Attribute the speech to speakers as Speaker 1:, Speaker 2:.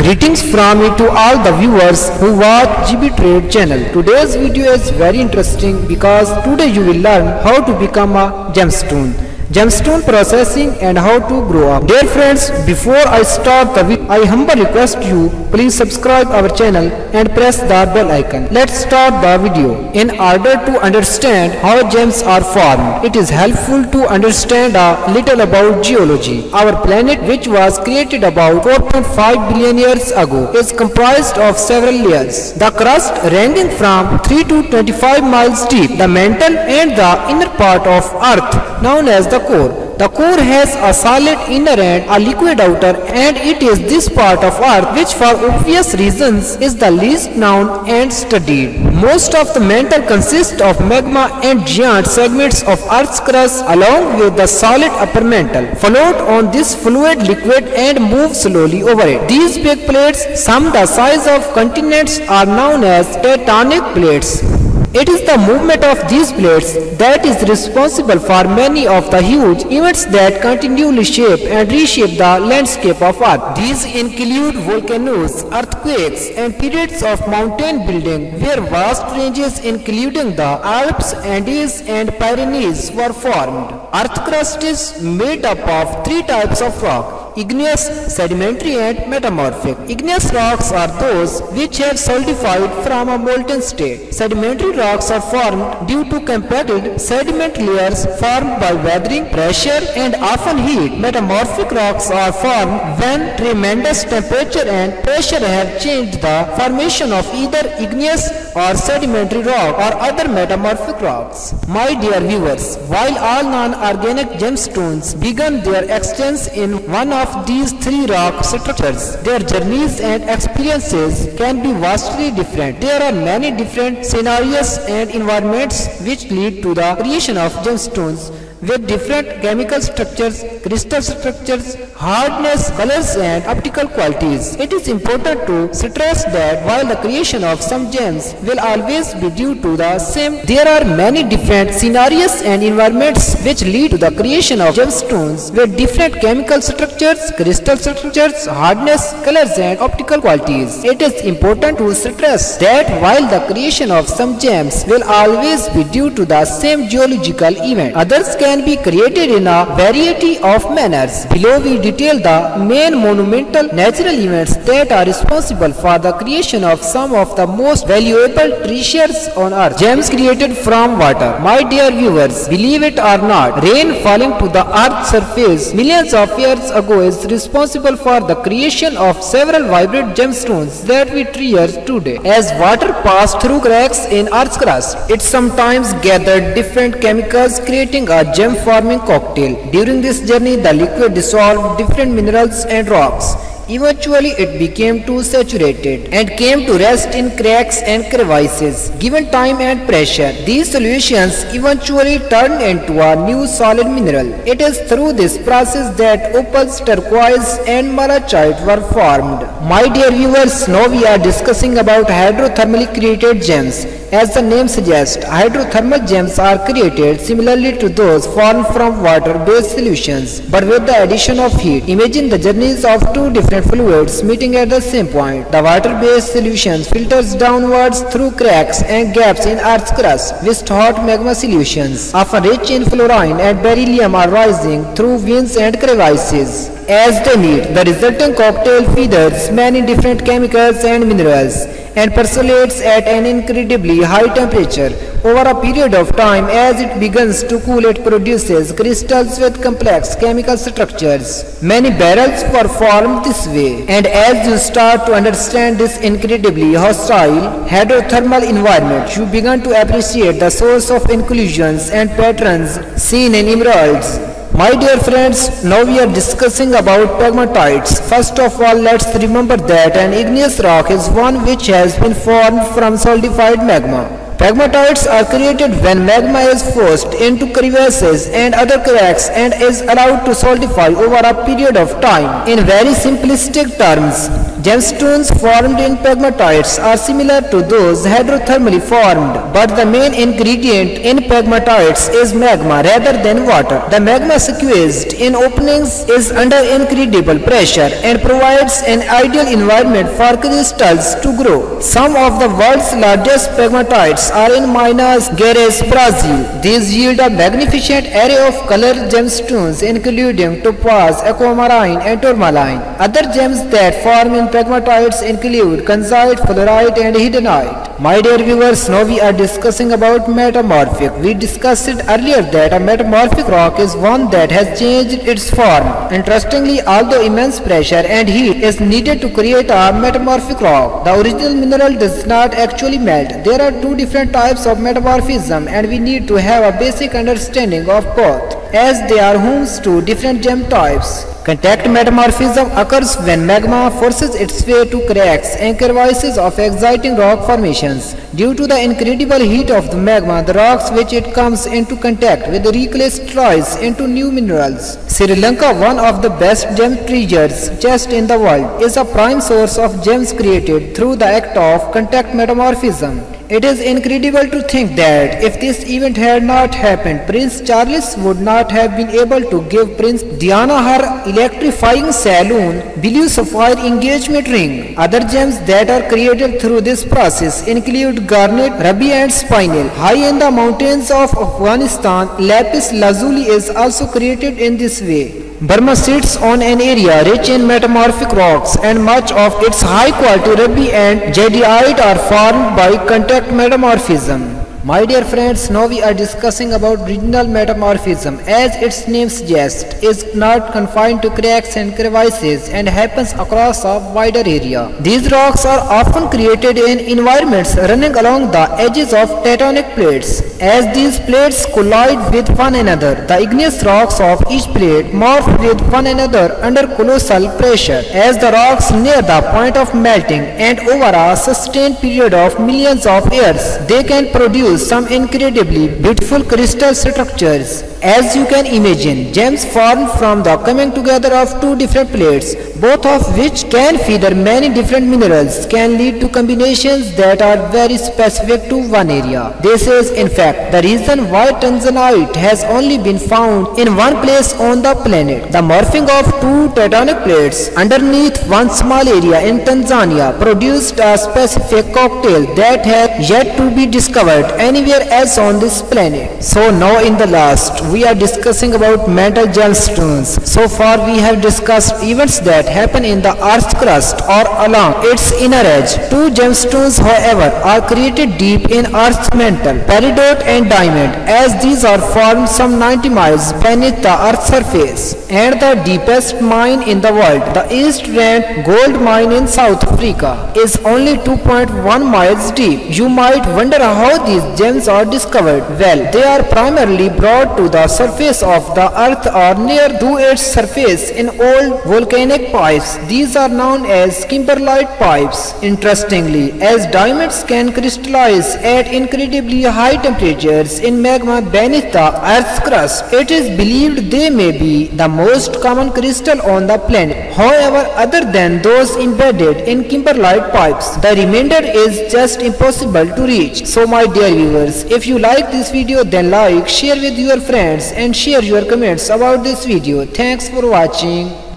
Speaker 1: Greetings from me to all the viewers who watch GB Trade channel. Today's video is very interesting because today you will learn how to become a gemstone processing and how to grow up. Dear friends, before I start the video, I humbly request you please subscribe our channel and press the bell icon. Let's start the video. In order to understand how gems are formed, it is helpful to understand a little about geology. Our planet, which was created about 4.5 billion years ago, is comprised of several layers. The crust ranging from 3 to 25 miles deep, the mantle and the inner part of Earth known as the core. The core has a solid inner and a liquid outer, and it is this part of Earth which for obvious reasons is the least known and studied. Most of the mantle consists of magma and giant segments of Earth's crust along with the solid upper mantle. Float on this fluid liquid and move slowly over it. These big plates, some the size of continents, are known as tectonic plates. It is the movement of these plates that is responsible for many of the huge events that continually shape and reshape the landscape of Earth. These include volcanoes, earthquakes, and periods of mountain building where vast ranges including the Alps, Andes, and Pyrenees were formed. Earth crust is made up of three types of rock: igneous, sedimentary, and metamorphic. Igneous rocks are those which have solidified from a molten state. Sedimentary rocks are formed due to compacted sediment layers formed by weathering, pressure, and often heat. Metamorphic rocks are formed when tremendous temperature and pressure have changed the formation of either igneous or sedimentary rock or other metamorphic rocks. My dear viewers, while all non-organic gemstones began their existence in one of these three rock structures, their journeys and experiences can be vastly different. There are many different scenarios and environments which lead to the creation of gemstones with different chemical structures, crystal structures, hardness, colors, and optical qualities. It is important to stress that while the creation of some gems will always be due to the same, there are many different scenarios and environments which lead to the creation of gemstones with different chemical structures, crystal structures, hardness, colors, and optical qualities. It is important to stress that while the creation of some gems will always be due to the same geological event, others can be created in a variety of manners. Below we detail the main monumental natural events that are responsible for the creation of some of the most valuable treasures on earth. Gems created from water. My dear viewers, believe it or not, rain falling to the earth's surface millions of years ago is responsible for the creation of several vibrant gemstones that we treasure today. As water passed through cracks in earth's crust, it sometimes gathered different chemicals creating a gem-forming cocktail. During this journey, the liquid dissolved different minerals and rocks. Eventually, it became too saturated and came to rest in cracks and crevices. Given time and pressure, these solutions eventually turned into a new solid mineral. It is through this process that opals, turquoise, and malachite were formed. My dear viewers, now we are discussing about hydrothermally created gems. As the name suggests, hydrothermal gems are created similarly to those formed from water-based solutions, but with the addition of heat. Imagine the journeys of two different fluids meeting at the same point. The water-based solutions filters downwards through cracks and gaps in Earth's crust, whilst hot magma solutions, often rich in fluorine and beryllium, are rising through veins and crevices. As they meet, the resulting cocktail features many different chemicals and minerals and percolates at an incredibly high temperature. Over a period of time, as it begins to cool, it produces crystals with complex chemical structures. Many barrels were formed this way, and as you start to understand this incredibly hostile hydrothermal environment, you begin to appreciate the source of inclusions and patterns seen in emeralds. My dear friends, now we are discussing about pegmatites. First of all, let's remember that an igneous rock is one which has been formed from solidified magma. Pegmatites are created when magma is forced into crevasses and other cracks and is allowed to solidify over a period of time. In very simplistic terms, gemstones formed in pegmatites are similar to those hydrothermally formed, but the main ingredient in pegmatites is magma rather than water. The magma squeezed in openings is under incredible pressure and provides an ideal environment for crystals to grow. Some of the world's largest pegmatites are in Minas Gerais, Brazil. These yield a magnificent array of colored gemstones including topaz, aquamarine and tourmaline. Other gems that form in pegmatites include kanzite, fluorite and hiddenite. My dear viewers, now we are discussing about metamorphic. We discussed it earlier that a metamorphic rock is one that has changed its form. Interestingly, although immense pressure and heat is needed to create a metamorphic rock, the original mineral does not actually melt. There are two different types of metamorphism and we need to have a basic understanding of both, as they are homes to different gem types. Contact metamorphism occurs when magma forces its way to cracks and crevices of exciting rock formations. Due to the incredible heat of the magma, the rocks which it comes into contact with recrystallize into new minerals. Sri Lanka, one of the best gem treasures chest in the world, is a prime source of gems created through the act of contact metamorphism. It is incredible to think that if this event had not happened, Prince Charles would not have been able to give Princess Diana her electrifying saloon blue sapphire engagement ring. Other gems that are created through this process include garnet, ruby and spinel. High in the mountains of Afghanistan, lapis lazuli is also created in this way. Burma sits on an area rich in metamorphic rocks and much of its high quality ruby and jadeite are formed by contact metamorphism. My dear friends, now we are discussing about regional metamorphism. As its name suggests, is not confined to cracks and crevices and happens across a wider area. These rocks are often created in environments running along the edges of tectonic plates. As these plates collide with one another, the igneous rocks of each plate morph with one another under colossal pressure. As the rocks near the point of melting and over a sustained period of millions of years, they can produce some incredibly beautiful crystal structures. As you can imagine, gems form from the coming together of two different plates, both of which can feather many different minerals, can lead to combinations that are very specific to one area. This is in fact the reason why tanzanite has only been found in one place on the planet. The morphing of two tectonic plates underneath one small area in Tanzania produced a specific cocktail that has yet to be discovered anywhere else on this planet. So now in the last, we are discussing about metal gemstones. So far we have discussed events that happen in the Earth's crust or along its inner edge. Two gemstones, however, are created deep in Earth's mantle, peridot and diamond, as these are formed some 90 miles beneath the Earth's surface. And the deepest mine in the world, the East Rand gold mine in South Africa, is only 2.1 miles deep. You might wonder how these gems are discovered. Well, they are primarily brought to the surface of the earth or near to its surface in old volcanic pipes. These are known as kimberlite pipes. Interestingly, as diamonds can crystallize at incredibly high temperatures in magma beneath the earth's crust, it is believed they may be the most common crystal on the planet. However, other than those embedded in kimberlite pipes, the remainder is just impossible to reach. So my dear viewers, if you like this video, then like, share with your friends and share your comments about this video. Thanks for watching.